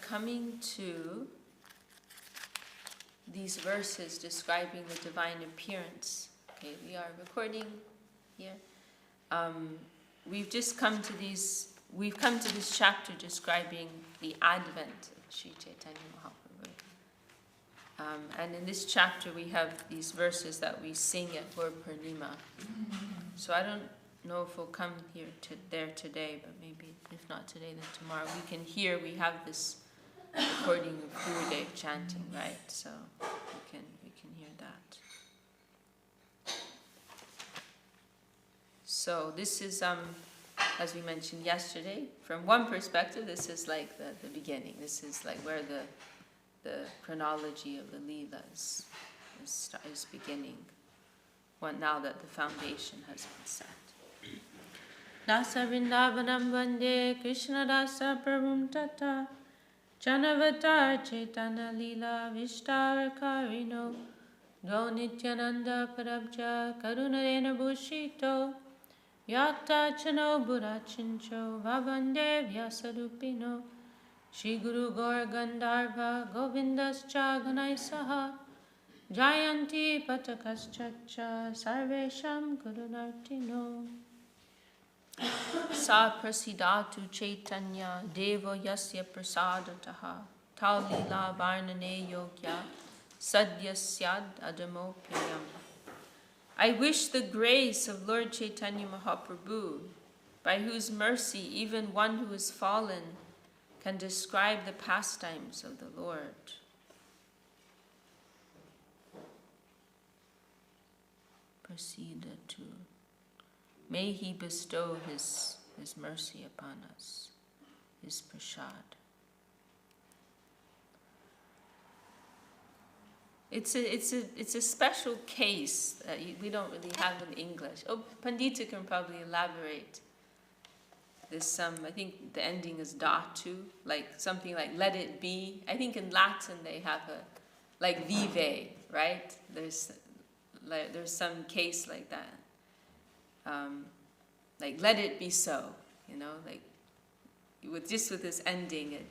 coming to these verses describing the divine appearance. Okay, we are recording here. We've come to this chapter describing the advent of Sri Chaitanya Mahaprabhu. And in this chapter we have these verses that we sing at Gaur Purnima. So I don't know if we'll come there today, but maybe if not today, then tomorrow. We have this recording of Gurudev chanting, right? So we can hear that. So this is, as we mentioned yesterday, from one perspective, this is like the beginning. This is like where the chronology of the Leelas is beginning. Now that the foundation has been set. Dasa Vrindavanam Vande Krishna Dasa Prabhum Tata Chanavatar Chaitanya Leela Vishtar Karino Do Nityananda Parabja Karunarena Bhushito Yakta Chano Burachincho Vavande Vyasadupino Shri Guru Gaur Gandharva Govindas Chaganai Saha Jayanti Patakas Ch.Ch Sarvesham Gurunartino Sa Prasidatu Chaitanya Devo Yasya Prasadataha Tal Lila Varnane Yogya Sadhya Syad Adamopyayam. I wish the grace of Lord Chaitanya Mahaprabhu, by whose mercy even one who is fallen can describe the pastimes of the Lord. Prasidatu. May he bestow his mercy upon us, his prasad. It's a special case that we don't really have in English. Oh, Pandita can probably elaborate. There's I think the ending is datu, like something like let it be. I think in Latin they have like vive, right? There's some case like that. Like let it be so, like with this ending.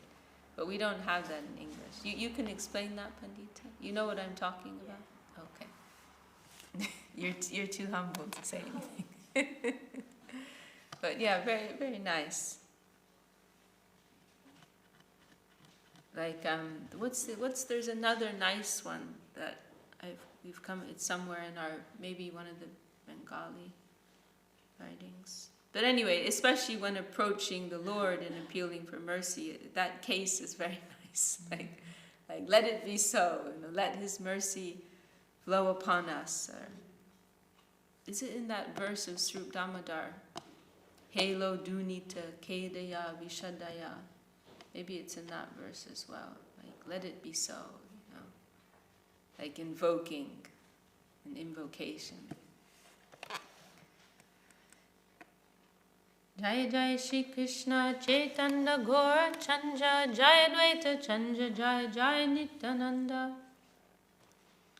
But we don't have that in English. You can explain that, Pandita? You know what I'm talking about? Okay. You're too humble to say anything. But yeah, very, very nice. Like there's another nice one that we've come. It's somewhere in maybe one of the Bengali writings. But anyway, especially when approaching the Lord and appealing for mercy, that case is very nice. Like let it be so. Let His mercy flow upon us. Or, is it in that verse of Srup Damodar? Helo Dunita Kedaya Vishadaya. Maybe it's in that verse as well. Like let it be so. Like invoking, an invocation. Jaya Jaya Shri Krishna Chaitanya Gaura Chanja Jaya Dvaita Chanja Jaya Jaya Nityananda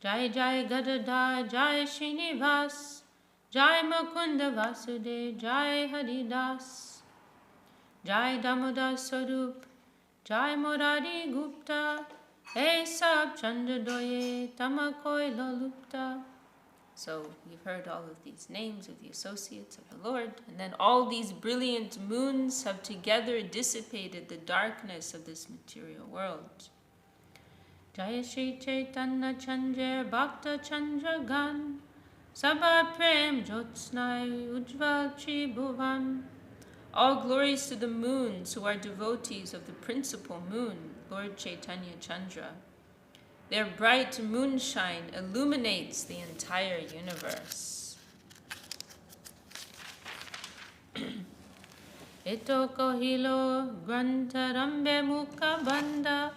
Jaya Jaya Gadadhar Jaya Srinivas Jaya Mukunda Vasudev Jaya Haridas Jaya Damodar Swarup Jaya Murari Gupta Hey Sab Chandra Doye Tamakoi Lalupta. So you've heard all of these names of the associates of the Lord, and then all these brilliant moons have together dissipated the darkness of this material world. Jaya Shri Chaitanya Chandra Bhakta Chandra Gan Sabha Prem Jyotsnai Ujjval Tribhuvan. All glories to the moons who are devotees of the principal moon, Lord Chaitanya Chandra. Their bright moonshine illuminates the entire universe. Ito kohilo grantarambe mukha banda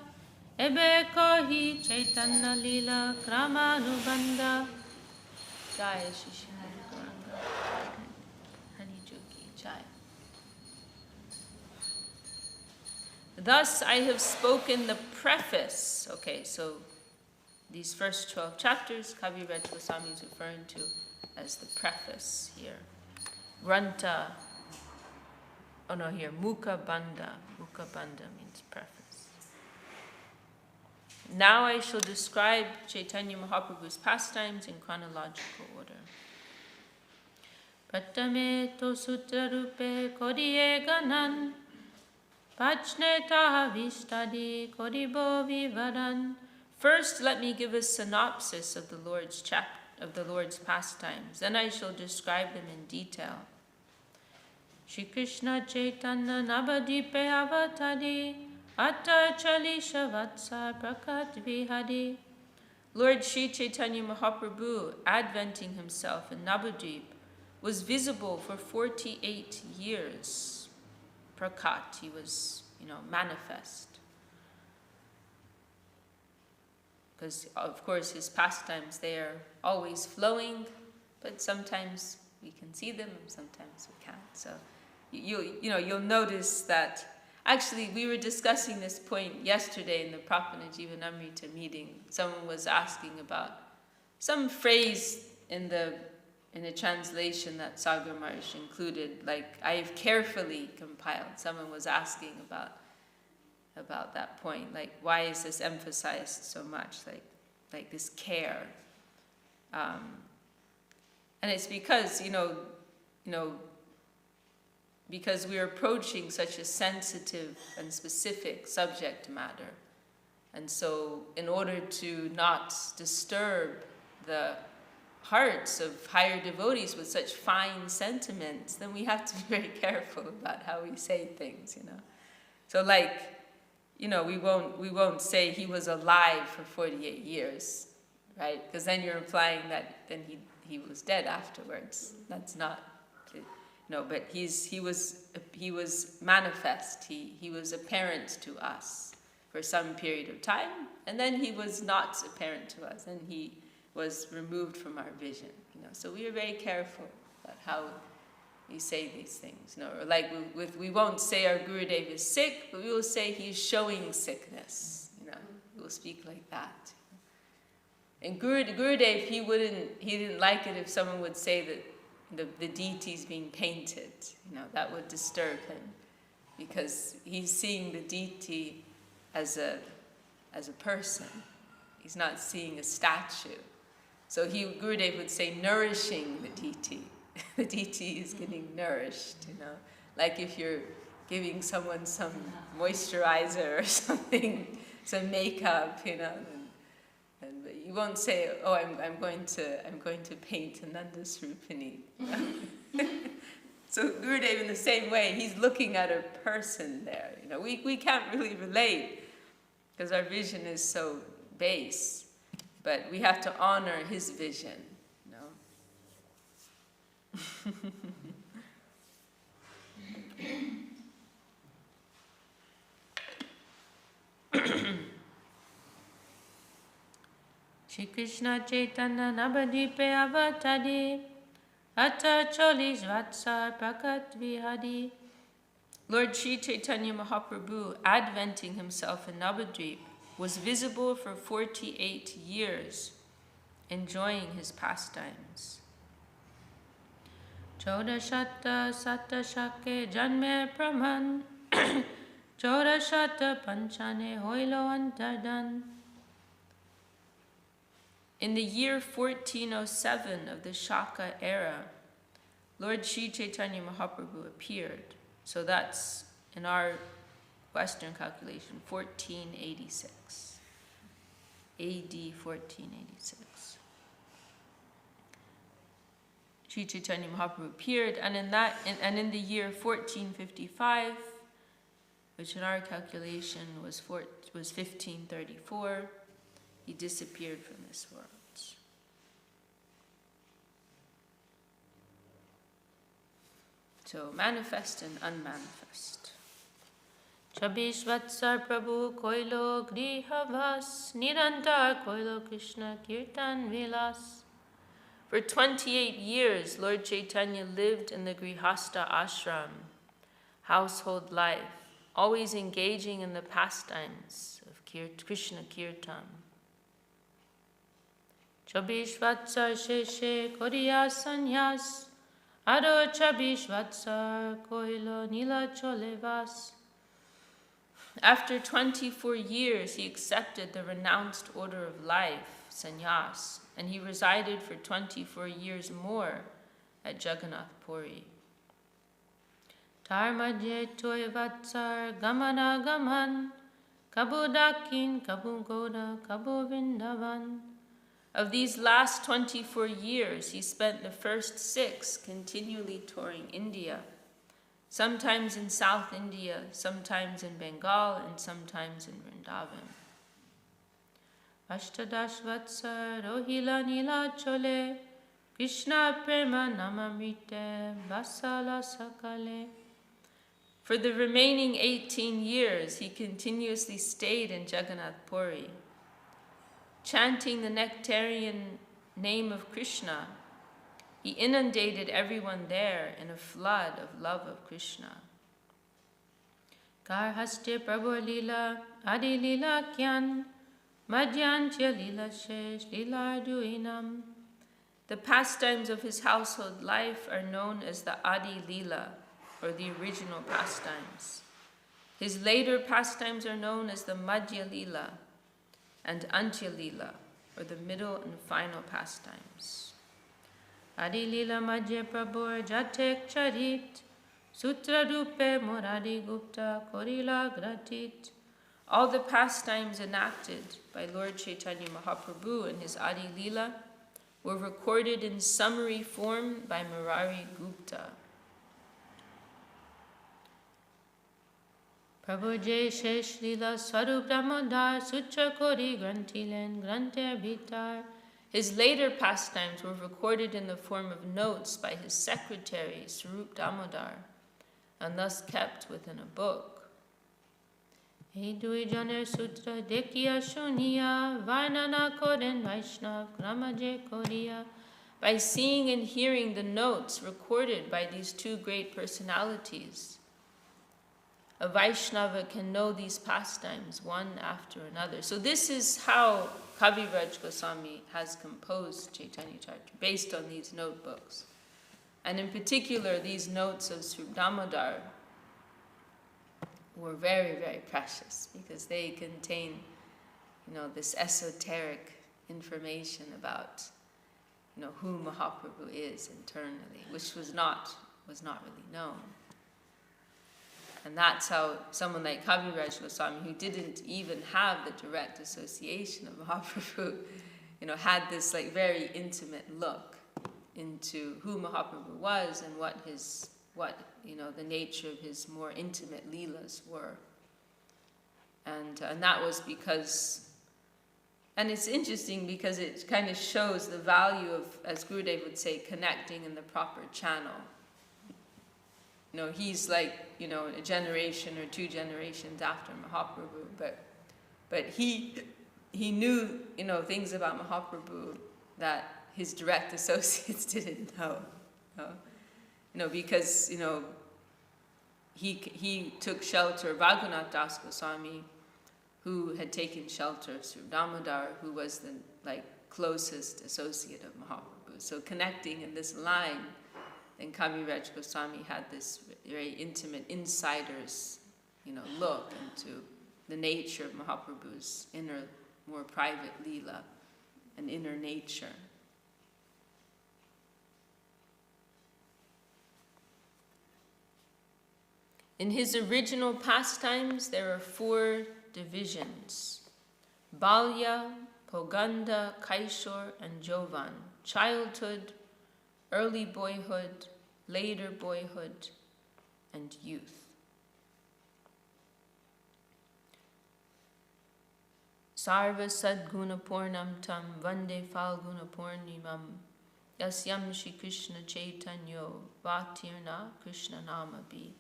ebe kohi chaitanya lila kramanubanda. Jai Shishimari Gauranga Hari Juki Jai. Thus I have spoken the preface. Okay, so these first 12 chapters, Kaviraj Goswami is referring to as the preface here. Granta, here, Mukha Bandha. Mukha Bandha means preface. Now I shall describe Chaitanya Mahaprabhu's pastimes in chronological order. Pratame to sutra rupe koriye ganan, pachne taha vistadi koribo vivaran. First, let me give a synopsis of the Lord's pastimes. Then I shall describe them in detail. Shri Krishna Chaitanya Navadipe Avatari Atta Chalisha Vatsa Prakat Vihari. Lord Sri Chaitanya Mahaprabhu, adventing himself in Navadvip, was visible for 48 years. Prakat, he was, manifest. Because, of course, his pastimes, they are always flowing, but sometimes we can see them and sometimes we can't. So, you'll notice that. Actually, we were discussing this point yesterday in the Prapana Jivanamrita meeting. Someone was asking about some phrase in the translation that Sagar Maharaj included, like, I have carefully compiled. Someone was asking about that point, like, why is this emphasized so much, like this care? And it's because, because we're approaching such a sensitive and specific subject matter. And so in order to not disturb the hearts of higher devotees with such fine sentiments, then we have to be very careful about how we say things, So we won't say he was alive for 48 years, right? Because then you're implying that then he was dead afterwards. That's not. No, but he was manifest. He was apparent to us for some period of time, and then he was not apparent to us, and he was removed from our vision. So we are very careful about how we say these things. Or like we won't say our Gurudev is sick, but we will say he's showing sickness. We will speak like that. And Gurudev, he didn't like it if someone would say that the deity is being painted. That would disturb him, because he's seeing the deity as a person. He's not seeing a statue. So Gurudev would say nourishing the deity. The deity is getting nourished, Like if you're giving someone some moisturizer or something, some makeup, but you won't say, "Oh, I'm going to paint Ananda Srupani." So Gurudev, in the same way, he's looking at a person there. We can't really relate because our vision is so base, but we have to honor his vision. Shri Krishna Chaitanya Navadipe Avatari Atta Cholis Vatsar Prakat Vihari. Lord Sri Chaitanya Mahaprabhu, adventing himself in Navadvip, was visible for 48 years, enjoying his pastimes. Chodashata Satashake Janme Praman Chodashata Panchane Hoilo Antardan. In the year 1407 of the Vishakha era, Lord Sri Chaitanya Mahaprabhu appeared. So that's, in our Western calculation, 1486. AD 1486. Sri Chaitanya Mahaprabhu appeared, and in the year 1455, which in our calculation was 1534, he disappeared from this world. So manifest and unmanifest. Chabish Vatsar Prabhu Koilo Grihavas Nirantar Koilo Krishna Kirtan Vilas. For 28 years, Lord Chaitanya lived in the Grihastha ashram, household life, always engaging in the pastimes of Krishna Kirtan. Chabish Vatsar Ch.Ch. Koriya Sanyas Ado Chabish Vatsar Koilo Nila Cholevas. After 24 years, he accepted the renounced order of life, sannyas, and he resided for 24 years more at Jagannath Puri. Tarmaje toy vatsar gamana gaman, kabu dakin, kabu goda, kabu vindavan. Of these last 24 years, he spent the first 6 continually touring India, sometimes in South India, sometimes in Bengal, and sometimes in Vrindavan. Ashtadash vatsar rohila nila chole, Krishna prema namamrite basala sakale. For the remaining 18 years, he continuously stayed in Jagannath Puri, chanting the nectarian name of Krishna. He inundated everyone there in a flood of love of Krishna. Karhaste Prabhu Lila, Adi Lila Kyan, Madhyancha Lila Shesh, Lila Arduinam. The pastimes of his household life are known as the Adi Lila, or the original pastimes. His later pastimes are known as the Madhya Lila and Antya Lila, or the middle and final pastimes. Adi Lila Madhya Prabhur Jatek Charit, Sutra Rupe Murari Gupta Korila Gratit. All the pastimes enacted by Lord Chaitanya Mahaprabhu in his Adi Lila were recorded in summary form by Murari Gupta. Prabhu Jai Shesh Lila Swarup Damodar Sutra Kori Grantilen Grante Bhitar. His later pastimes were recorded in the form of notes by his secretary, Swarup Damodar, and thus kept within a book. Edui Janer Sutra Dekya Shuniya Varnana Koden Vaishnav Kramaje Koriya. By seeing and hearing the notes recorded by these 2 great personalities, a Vaishnava can know these pastimes one after another. So this is how Kaviraj Goswami has composed Chaitanya Charitamrita, based on these notebooks. And in particular, these notes of Sri Damodar were very, very precious because they contain, this esoteric information about, who Mahaprabhu is internally, which was not really known. And that's how someone like Kaviraj Goswami, who didn't even have the direct association of Mahaprabhu, had this very intimate look into who Mahaprabhu was and what the nature of his more intimate leelas were. And that was because, and it's interesting because it kind of shows the value of, as Gurudev would say, connecting in the proper channel. He's a generation or 2 generations after Mahaprabhu, but he knew, things about Mahaprabhu that his direct associates didn't know. Because, he took shelter of Raghunath Das Goswami, who had taken shelter of Sri Damodar, who was the closest associate of Mahaprabhu. So connecting in this line, then Kaviraj Goswami had this very intimate insider's, look into the nature of Mahaprabhu's inner, more private leela and inner nature. In his original pastimes, there are 4 divisions: Balya, Poganda, Kaishor, and Jovan. Childhood, early boyhood, later boyhood, and youth. Sarva Sadguna Purnam Tam Vande Falguna Purnimam Yasyam Shri Krishna Chaitanyo Bhaktirna Krishna Namabi.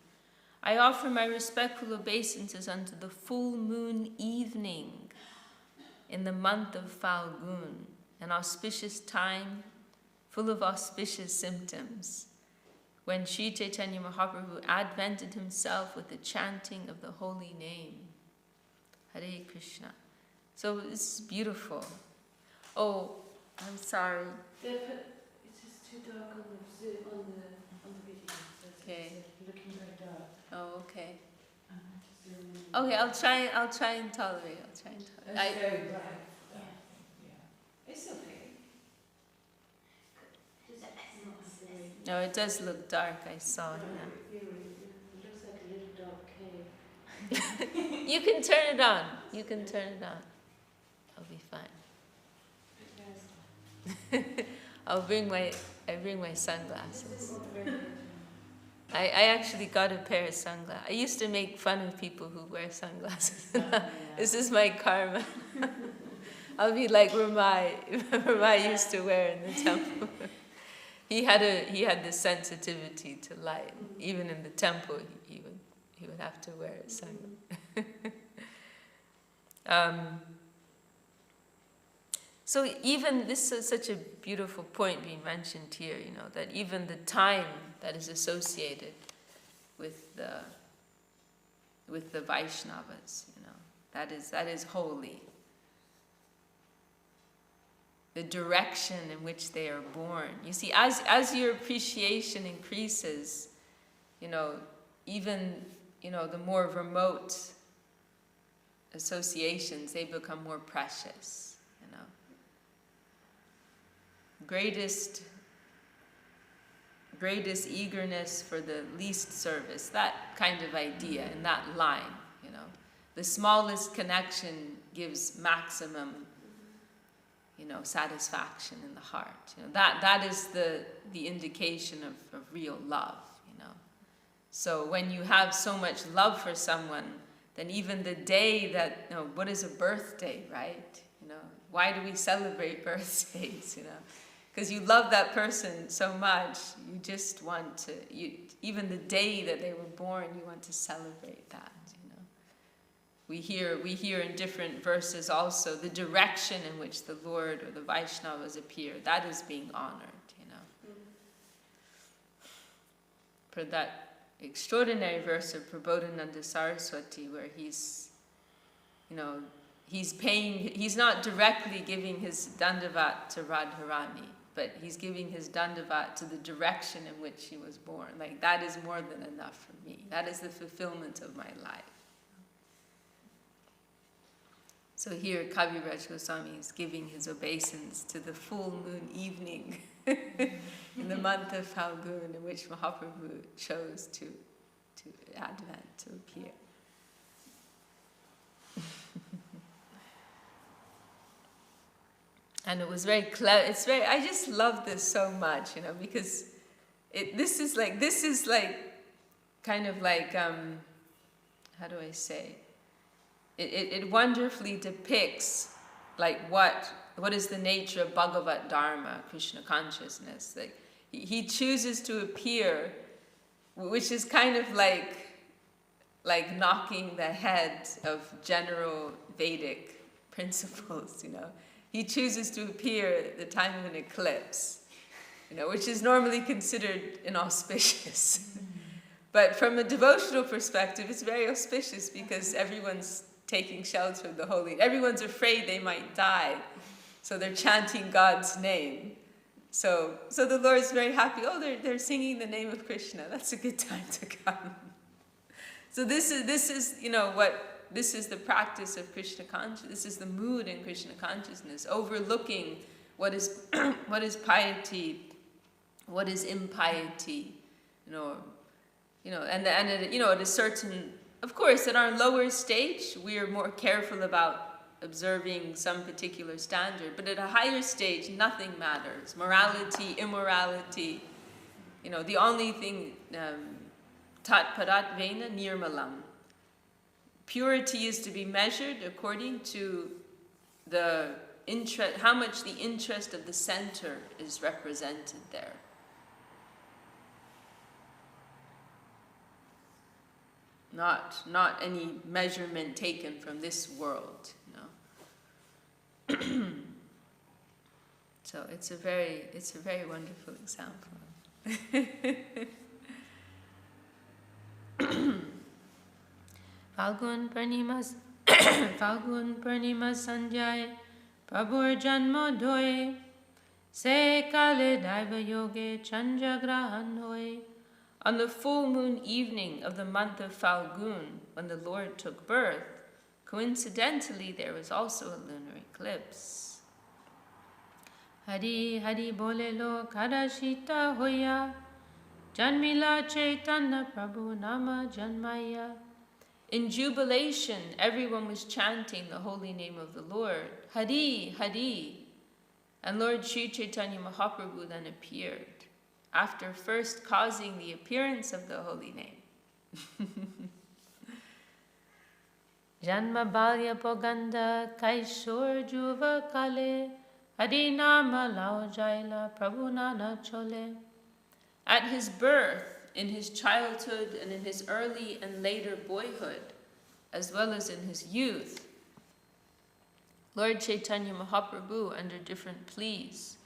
I offer my respectful obeisances unto the full moon evening in the month of Falgun, an auspicious time full of auspicious symptoms, when Sri Chaitanya Mahaprabhu advented himself with the chanting of the holy name. Hare Krishna. So this is beautiful. Oh, I'm sorry. It's just too dark on the video. So Okay. it's looking very dark. Oh, okay. I have to zoom Okay, I'll try and tolerate. That's very bright. Yeah. It's okay. No, it does look dark. I saw it. It looks like a little dark cave. You can turn it on. I'll be fine. I bring my sunglasses. I actually got a pair of sunglasses. I used to make fun of people who wear sunglasses. This is my karma. I'll be like Ramai used to wear in the temple. He had the sensitivity to light. Even in the temple, he would have to wear a sunglasses. So even this is such a beautiful point being mentioned here, that even the time that is associated with the Vaishnavas, that is holy. The direction in which they are born. You see, as your appreciation increases, even the more remote associations, they become more precious. Greatest eagerness for the least service, that kind of idea in that line, the smallest connection gives maximum, satisfaction in the heart. That is the indication of real love. So when you have so much love for someone, then even the day that, what is a birthday, right? Why do we celebrate birthdays? Because you love that person so much, you just want to, even the day that they were born, you want to celebrate that, We hear in different verses also the direction in which the Lord or the Vaishnavas appear, that is being honored, For that extraordinary verse of Prabodhananda Saraswati where he's not directly giving his dandavat to Radharani, but he's giving his dandavat to the direction in which he was born. Like, that is more than enough for me. That is the fulfillment of my life. So here Kaviraj Goswami is giving his obeisance to the full moon evening in the month of Falgun, in which Mahaprabhu chose to advent, to appear. And it was very clever. I just love this so much, because this is kind of like, how do I say? It wonderfully depicts like what is the nature of Bhagavat Dharma, Krishna consciousness. Like he chooses to appear, which is kind of like knocking the head of general Vedic principles, He chooses to appear at the time of an eclipse, which is normally considered inauspicious. But from a devotional perspective, it's very auspicious because everyone's taking shelter of the holy. Everyone's afraid they might die, so they're chanting God's name. So the Lord's very happy. Oh, they're singing the name of Krishna. That's a good time to come. So this is This is the practice of Krishna consciousness. This is the mood in Krishna consciousness, overlooking what is piety, what is impiety, and at a certain, of course, at our lower stage, we are more careful about observing some particular standard, but at a higher stage, nothing matters. Morality, immorality, the only thing, tat parat vena nirmalam. Purity is to be measured according to the interest, how much the interest of the center is represented there. Not any measurement taken from this world, So it's a very wonderful example. Falgun Purnima Sanjay Prabhur Janmo Dhoye Se Kale Daiva Yoge Chanja Grahan Hoye On the full moon evening of the month of Falgun, when the Lord took birth, coincidentally there was also a lunar eclipse. Hari Hari Bolelo Karashita Hoya Janmila Chaitanya Prabhu Nama Janmaya. In jubilation, everyone was chanting the holy name of the Lord, Hari, Hari. And Lord Sri Chaitanya Mahaprabhu then appeared, after first causing the appearance of the holy name. Janma Balya Poganda Kaishor Juva Kale Harinama Lao Jaila Prabhunana Chole. At his birth, in his childhood, and in his early and later boyhood, as well as in his youth, Lord Chaitanya Mahaprabhu, under different pleas,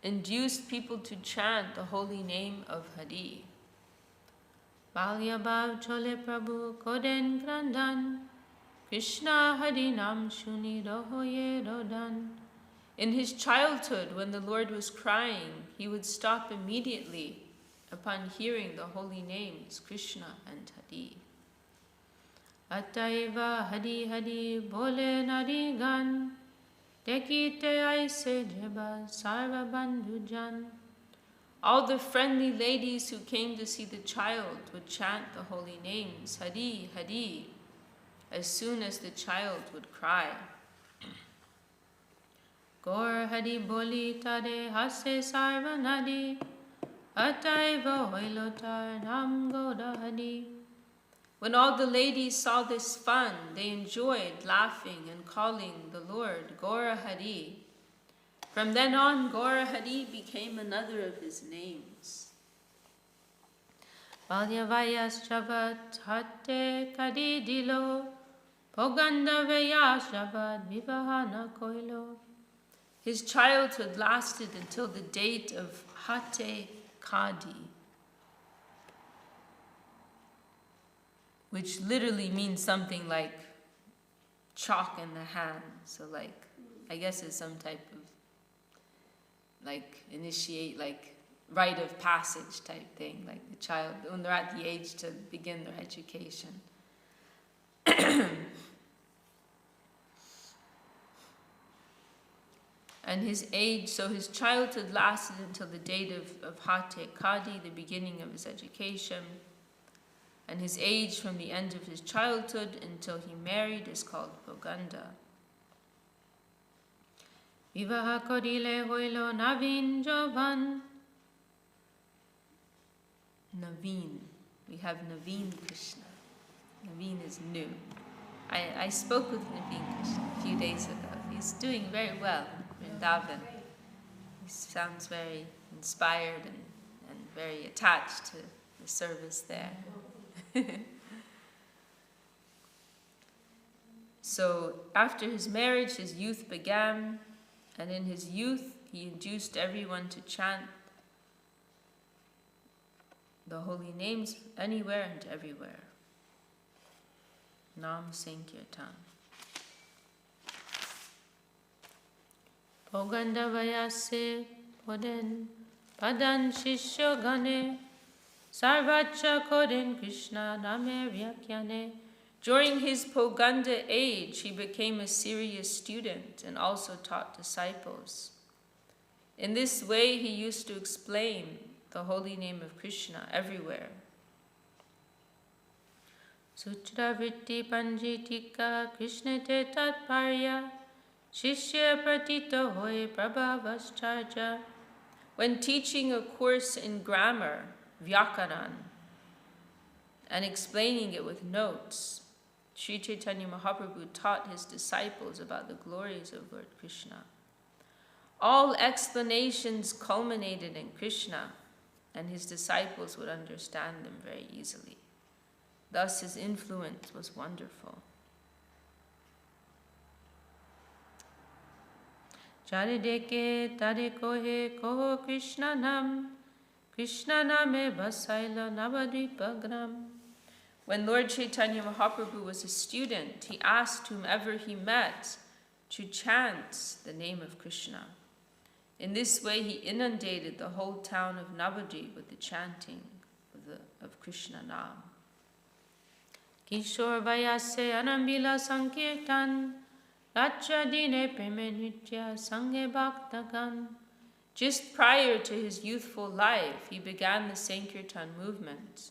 induced people to chant the holy name of Hari. Balya Bhav Chole Prabhu Koden Grandan Krishna Hari Nam Shuni Rohoye Rodan. In his childhood, when the Lord was crying, he would stop immediately upon hearing the holy names Krishna and Hari. Ataiva Hari Hari Bole Narigan Dekite Aise Jeba Sarva Bandhujan. All the friendly ladies who came to see the child would chant the holy names Hari Hari as soon as the child would cry. Gaur Hari Boli Tare Hase Sarva Nadi Ataiva Hoilotar Nam Goda Hari. When all the ladies saw this fun, they enjoyed laughing and calling the Lord Gaura Hari. From then on, Gaura Hari became another of his names. Balyavayas Javat Hatte Kadi Dilo Pogandavayas Javat Vivahana Koilo. His childhood lasted until the date of Hatte Kadi, which literally means something like chalk in the hand. So like, I guess it's some type of like initiate, like rite of passage type thing, like the child, when they're at the age to begin their education. And his age, so his childhood lasted until the date of Hatte Kadi, the beginning of his education. And his age from the end of his childhood until he married is called Poganda. Vivaha korile hoilo navin jovan. Naveen. We have Naveen Krishna. Naveen is new. I spoke with Naveen Krishna a few days ago. He's doing very well in Vrindavan. He sounds very inspired and very attached to the service there. So after his marriage, his youth began, and in his youth he induced everyone to chant the holy names anywhere and everywhere. Nam Sankirtan. Pogandavayase Poden Padan Shishyo Gane Sarvacha Koden Krishna Name Vyakyane. During his Poganda age, he became a serious student and also taught disciples. In this way, he used to explain the holy name of Krishna everywhere. Sutra Vritti Panjitika Krishna Te Tatparya Shishya Pratita Hoy Prabhavascharja. When teaching a course in grammar, Vyakaran, and explaining it with notes, Sri Chaitanya Mahaprabhu taught his disciples about the glories of Lord Krishna. All explanations culminated in Krishna, and his disciples would understand them very easily. Thus his influence was wonderful. Charideke tare kohe koho Krishna nam, Krishna name basaila navadvipagram. When Lord Chaitanya Mahaprabhu was a student, he asked whomever he met to chant the name of Krishna. In this way, he inundated the whole town of Navadvip with the chanting of of Krishna Nam. Kishore Vayase Anambila Sankirtan Racha Dine Preme Nitya Sange Bhaktagan. Just prior to his youthful life, he began the Sankirtan movement.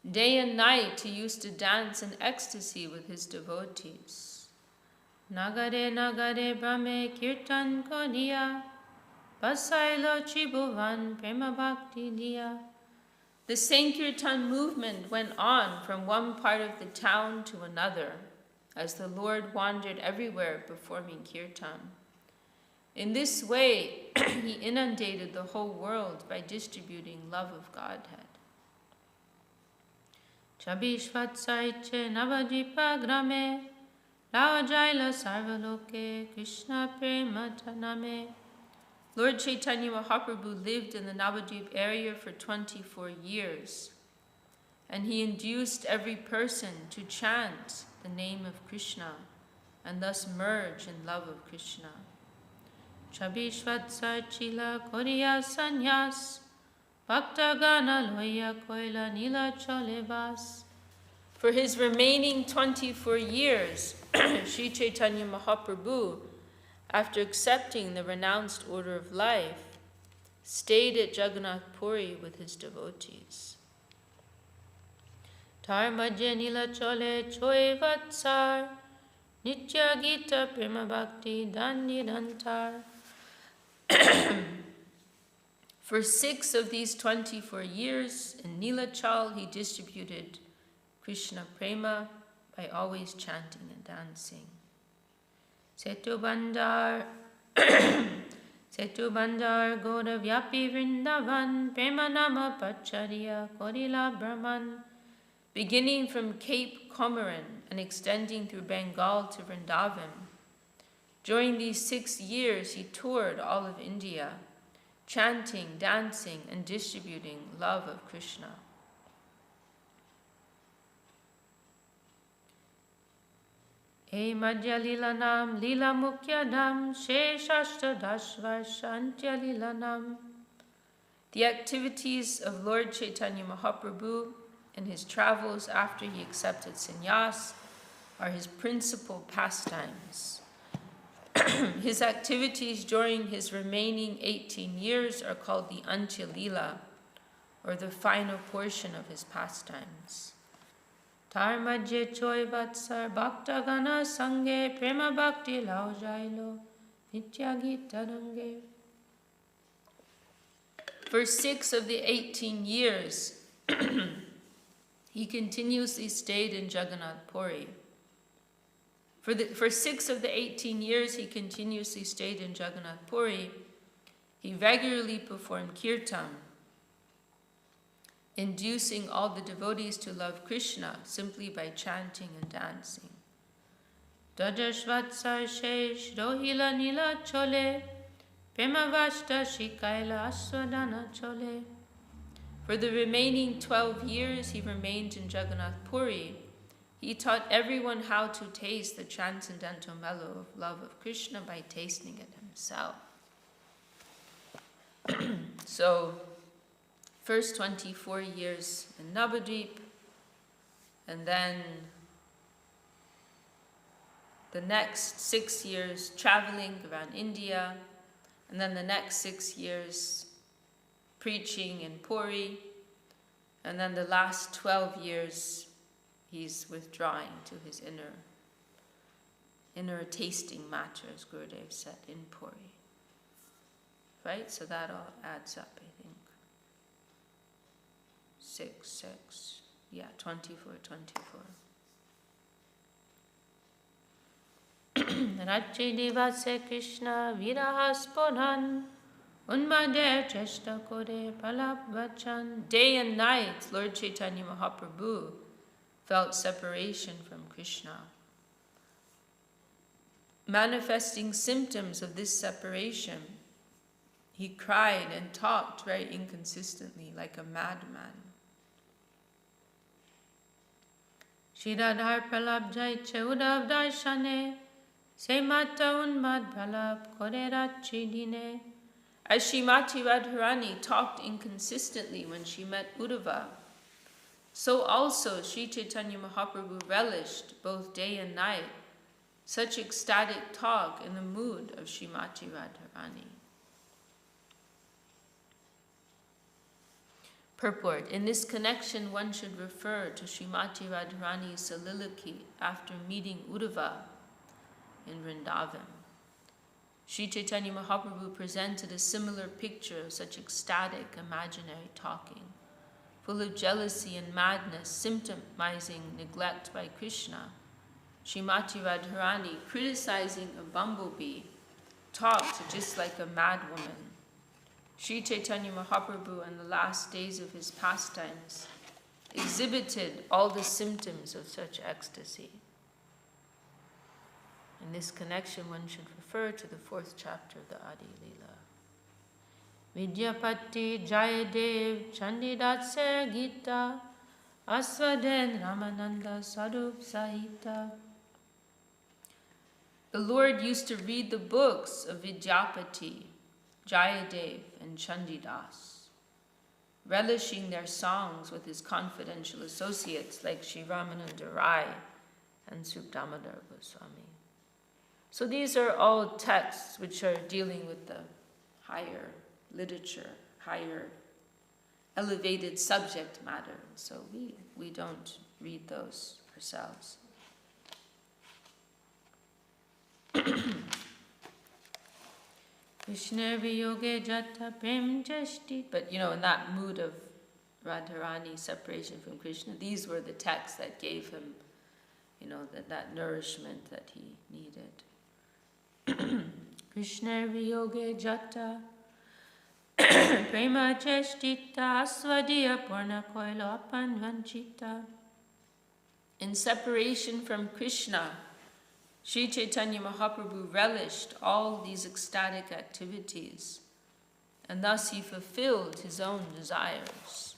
Day and night he used to dance in ecstasy with his devotees. Nagare Nagare Brahme Kirtan Kodiya Basailo Tribhuvan Prema Bhakti Diya. The Sankirtan movement went on from one part of the town to another as the Lord wandered everywhere performing kirtan. In this way, he inundated the whole world by distributing love of Godhead. Chabishvatsaiche Navadvipa Grame Ravajaila Sarvaloke Krishna Prema Taname. Lord Chaitanya Mahaprabhu lived in the Navadvip area for 24 years, and he induced every person to chant the name of Krishna and thus merge in love of Krishna. Chabishvatsar Chila Koriya Sanyas Bhaktagana Loya Koila Nila Cholevas. For his remaining 24 years, Sri Chaitanya Mahaprabhu, after accepting the renounced order of life, stayed at Jagannath Puri with his devotees. Dharmaje Nila Chole Choi Vatsar Nitya Gita Prema Bhakti Dandidantar. For 6 of these 24 years in Nilachal, he distributed Krishna Prema by always chanting and dancing. Setu Bandar Goda Vyapi Vrindavan Prema Nama Pacharya Korila Brahman. Beginning from Cape Comorin and extending through Bengal to Vrindavan. During these 6 years, he toured all of India, chanting, dancing, and distributing love of Krishna. E Madhya Lilanam Lila Mukyadam She Shashta Dashvarsha Antya Lilanam. The activities of Lord Chaitanya Mahaprabhu in his travels after he accepted sannyas are his principal pastimes. His activities during his remaining 18 years are called the Antya Lila, or the final portion of his pastimes. Tarmajye Choi Vatsar Bhaktagana Sange Prema Bhakti Laujailo Nityagitarange. For 6 of the 18 years, he continuously stayed in Jagannath Puri. For 6 of the 18 years he continuously stayed in Jagannath Puri, he regularly performed kirtan, inducing all the devotees to love Krishna simply by chanting and dancing. Dajashvatsar Shesh Rohila Nila Chole Premavashta Shikaila Aswadana Chole. For the remaining 12 years he remained in Jagannath Puri. He taught everyone how to taste the transcendental mellow of love of Krishna by tasting it himself. So, first 24 years in Navadvip, and then the next 6 years traveling around India, and then the next 6 years preaching in Puri, and then the last 12 years he's withdrawing to his inner tasting matter, as Gurudev said, in Puri. Right? So that all adds up, I think. 6, 24. Rachi Devase Krishna Virahaspodhan Unmade Cheshta Kore Palapvachan. Day and night, Lord Chaitanya Mahaprabhu felt separation from Krishna. Manifesting symptoms of this separation, he cried and talked very inconsistently, like a madman. Shiradhar Pralab Ch.Ch Uddhav Darshane Se Mata Unmad Pralab Kore Rachi Dine As Srimati Radharani talked inconsistently when she met Uddhava, so also Sri Chaitanya Mahaprabhu relished both day and night such ecstatic talk in the mood of Srimati Radharani. Purport. In this connection, one should refer to Srimati Radharani's soliloquy after meeting Uddhava in Vrindavan. Sri Chaitanya Mahaprabhu presented a similar picture of such ecstatic imaginary talking, full of jealousy and madness, symptomizing neglect by Krishna. Srimati Radharani, criticizing a bumblebee, talked just like a mad woman. Sri Chaitanya Mahaprabhu, in the last days of his pastimes, exhibited all the symptoms of such ecstasy. In this connection, one should refer to the 4th chapter of the Adi Leela. Vidyapati Jayadev Chandidase Gita Aswaden Ramananda Sarup Sahita. The Lord used to read the books of Vidyapati, Jayadev, and Chandidas, relishing their songs with his confidential associates like Sri Ramananda Rai and Sri Damodar Goswami. So these are all texts which are dealing with the higher literature, higher elevated subject matter. So we don't read those ourselves. Krishna Viyoge Jata Prem Jashti. But in that mood of Radharani, separation from Krishna, these were the texts that gave him, that nourishment that he needed. Krishna Viyoge Jata Prema Cheshtita Asvadiya Purna Koilo Apan Vanchita. In separation from Krishna, Sri Chaitanya Mahaprabhu relished all these ecstatic activities, and thus he fulfilled his own desires.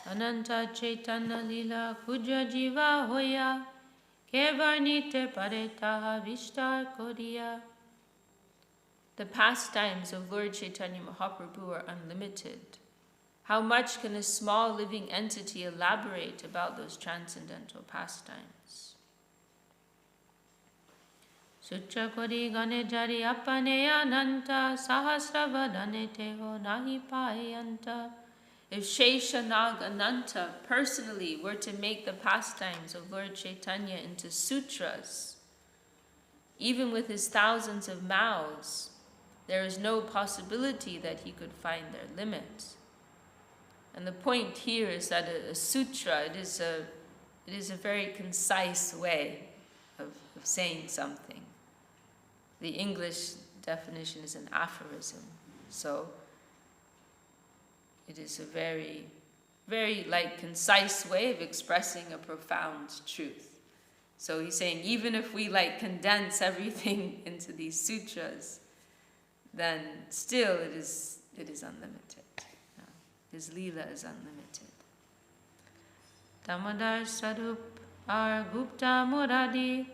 Ananta Chaitanya Lila Kuja Jiva Hoya Kevarnite Paretaha Vishtar Kodiya. The pastimes of Lord Chaitanya Mahaprabhu are unlimited. How much can a small living entity elaborate about those transcendental pastimes? Sutra Kori Gane Jari Apane Ananta Sahasravadane Teho Nahi Payanta. If Sheshanag Ananta personally were to make the pastimes of Lord Chaitanya into sutras, even with his thousands of mouths, there is no possibility that he could find their limit. And the point here is that a sutra, it is a very concise way of saying something. The English definition is an aphorism. So it is a very, very concise way of expressing a profound truth. So he's saying even if we condense everything into these sutras, then still it is unlimited. His Leela is unlimited. Damodar Sarup Ar Gupta Muradi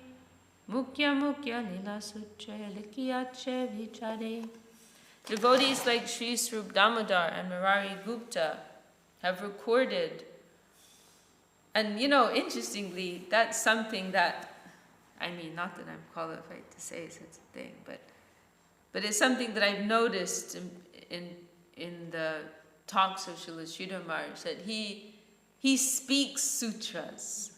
Mukya Lila Sutra Likiyache Vichare. Devotees like Sri Swarup Damodar and Murari Gupta have recorded, and interestingly, that's something that, not that I'm qualified to say such a thing, but it's something that I've noticed in the talks of Srila Sridhar Maharaj, that he speaks sutras.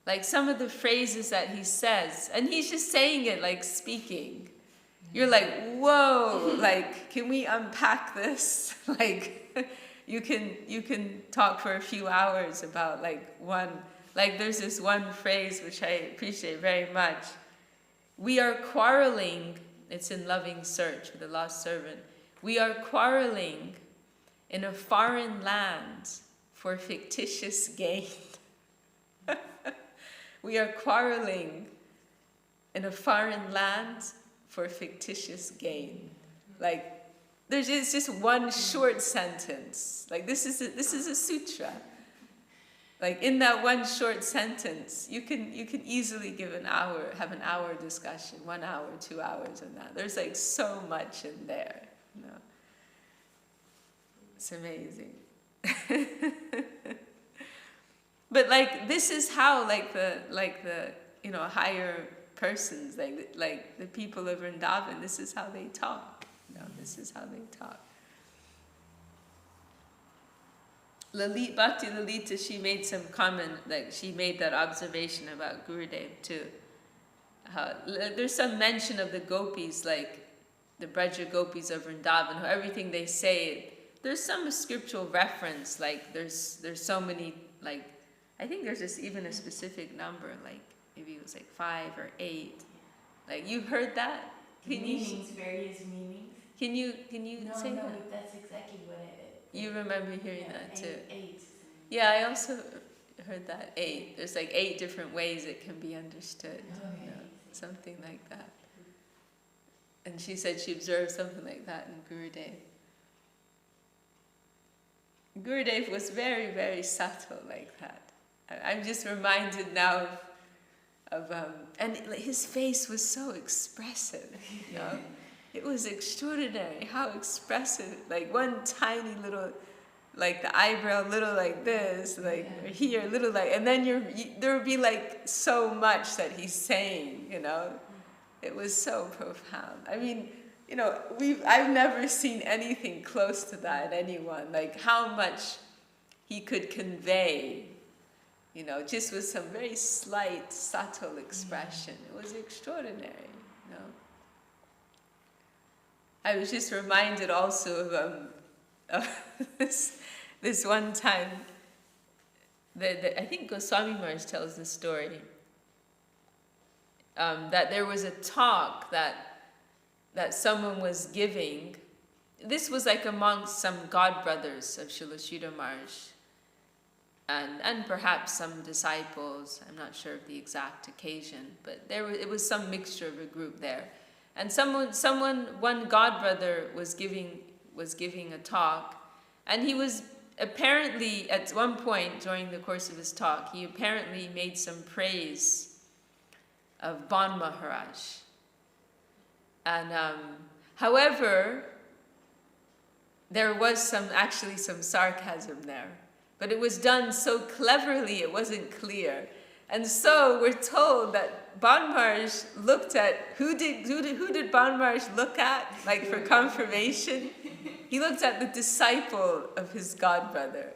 Like some of the phrases that he says, and he's just saying it like speaking. You're like, whoa, can we unpack this? You can talk for a few hours about there's this one phrase which I appreciate very much. We are quarreling, it's in Loving Search for the Lost Servant. We are quarreling in a foreign land for fictitious gain. We are quarreling in a foreign land for fictitious gain. It's just one short sentence. This is a sutra. Like in that one short sentence, you can easily have an hour discussion, 1 hour, 2 hours on that. There's like so much in there, you know. It's amazing. But like this is how like the you know higher persons, like the people of Vrindavan, this is how they talk. You know, this is how they talk. Bhakti Lalita, she made some comment, like she made that observation about Gurudev too. How there's some mention of the gopis, like the Braja gopis of Vrindavan, how everything they say, there's some scriptural reference, like there's so many, like I think there's just even a specific number, like maybe it was like 5 or 8. Like you've heard that? Meanings, various meanings. Can you say No, that? but that's exactly what it. You remember hearing that too? 8. Yeah, I also heard that 8. There's like 8 different ways it can be understood. Okay. You know, something like that. And she said she observed something like that in Gurudev. Gurudev was very, very subtle like that. I'm just reminded now of and his face was so expressive, you know. It was extraordinary how expressive, like one tiny little, like the eyebrow little like this, like here, little like, and then there would be like so much that he's saying, you know. It was so profound. I mean, you know, I've never seen anything close to that in anyone, like how much he could convey, you know, just with some very slight, subtle expression. It was extraordinary, you know. I was just reminded also of this one time that I think Goswami Maharaj tells the story, that there was a talk that someone was giving. This was like amongst some godbrothers of Srila Sridhar Maharaj, and perhaps some disciples. I'm not sure of the exact occasion, but it was some mixture of a group there. And one godbrother was giving a talk, and he was apparently, at one point during the course of his talk, he apparently made some praise of Ban Maharaj. And however, there was actually some sarcasm there, but it was done so cleverly it wasn't clear. And so we're told that Ban Maharaj looked at, who did Ban Maharaj look at, like for confirmation? He looked at the disciple of his godbrother.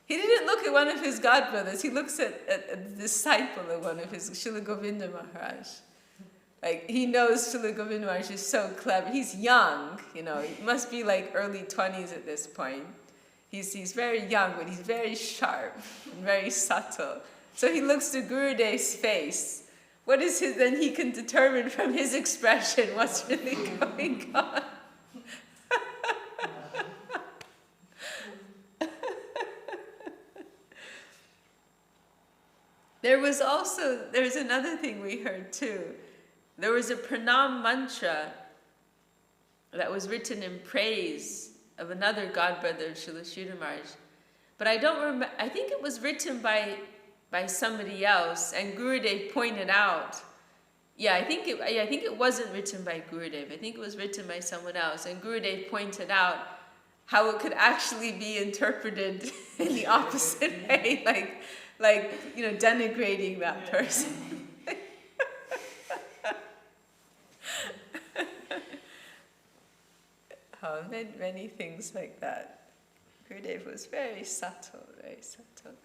He didn't look at one of his godbrothers, he looks at the disciple of one of his, Srila Govinda Maharaj. Like, he knows Srila Govinda Maharaj is so clever. He's young, you know, he must be like early 20s at this point. He's very young, but he's very sharp and very subtle. So he looks to Gurudev's face. What is his? Then he can determine from his expression what's really going on. There's another thing we heard too. There was a pranam mantra that was written in praise of another godbrother of Srila Sridhar Maharaj. But I don't remember, I think it was written by somebody else, and Gurudev pointed out, I think it wasn't written by Gurudev, I think it was written by someone else, and Gurudev pointed out how it could actually be interpreted in the opposite way, like you know, denigrating that person. Many things like that. Gurudev was very subtle, very subtle.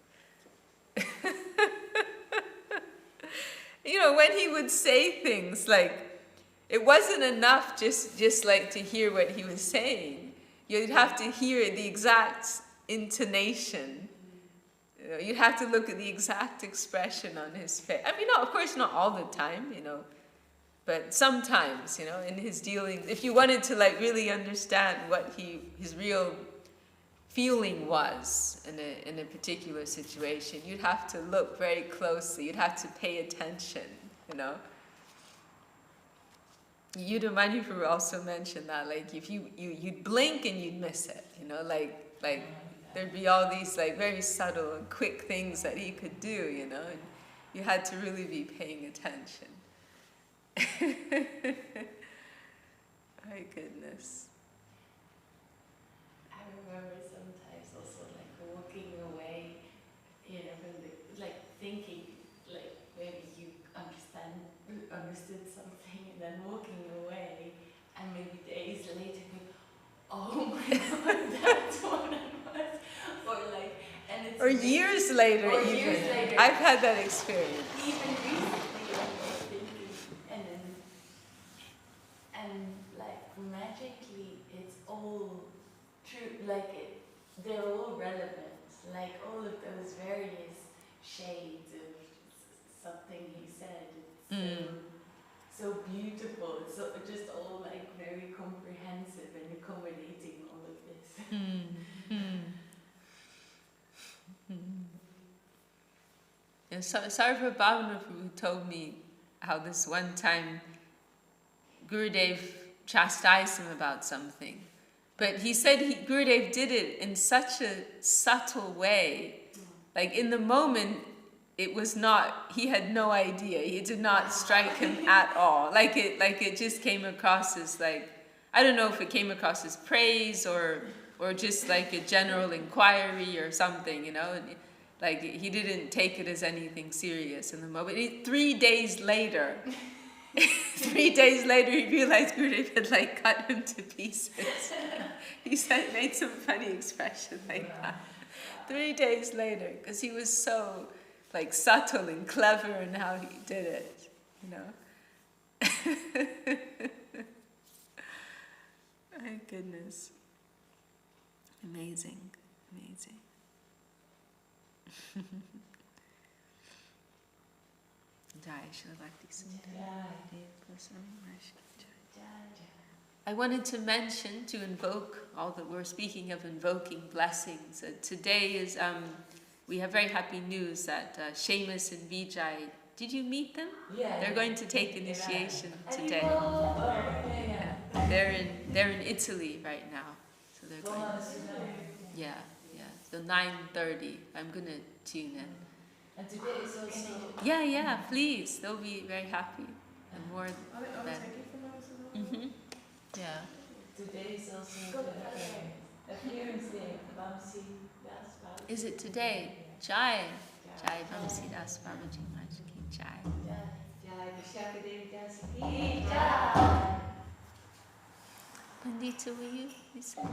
You know, when he would say things, like, it wasn't enough just like to hear what he was saying. You'd have to hear the exact intonation. You know, you'd have to look at the exact expression on his face. I mean, no, of course not all the time, you know, but sometimes, you know, in his dealings, if you wanted to like really understand what his real feeling was in a particular situation, you'd have to look very closely. You'd have to pay attention, you know. Yuddha Manipur also mentioned that, like, if you'd blink and you'd miss it, you know, like there'd be all these like very subtle and quick things that he could do, you know, and you had to really be paying attention. My goodness. I remember sometimes also like walking away, from the, like thinking, like maybe you understood something, and then walking away, and maybe days later going, oh my God, that's what it was, or like, and it's or years later, or even. years later. I've had that experience. Even recently, I was thinking, and like magically, it's all true. Like they're all relevant. Like all of those various shades of something he said. It's so beautiful. It's so, just all like very comprehensive and accommodating all of this. And Sarva Bhavanaprabhu told me how this one time Gurudev chastised him about something. But he said Gurudev did it in such a subtle way. Like in the moment, it was not, he had no idea. It did not strike him at all. Like it just came across as like, I don't know if it came across as praise or just like a general inquiry or something, you know. And like he didn't take it as anything serious in the moment. 3 days later, 3 days later, he realized Gurudev had like cut him to pieces. He said, made some funny expression like that. 3 days later, because he was so like subtle and clever in how he did it, you know. My goodness. Amazing, amazing. Jai Shri Bhakti Sundara. I wanted to mention, to invoke, all that we're speaking of invoking blessings. Today is, we have very happy news that Seamus and Vijay, did you meet them? Yeah. They're going to take initiation today. Yeah. They're in Italy right now, so they're going. Yeah. So 9:30. I'm gonna tune in. And today is also. Yeah. Please, they'll be very happy and more than. Yeah. Today is also the appearance day of Bamsi Das Babaji. Is it today? Jai Bamsi Das Babaji Maharaj ki Jai. Jai Vishakha Devi Dasi ki Jai. Pandita, will you say?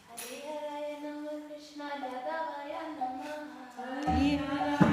Hare Hare Nama Krishna Yadavaya Namaha. Hare Hare.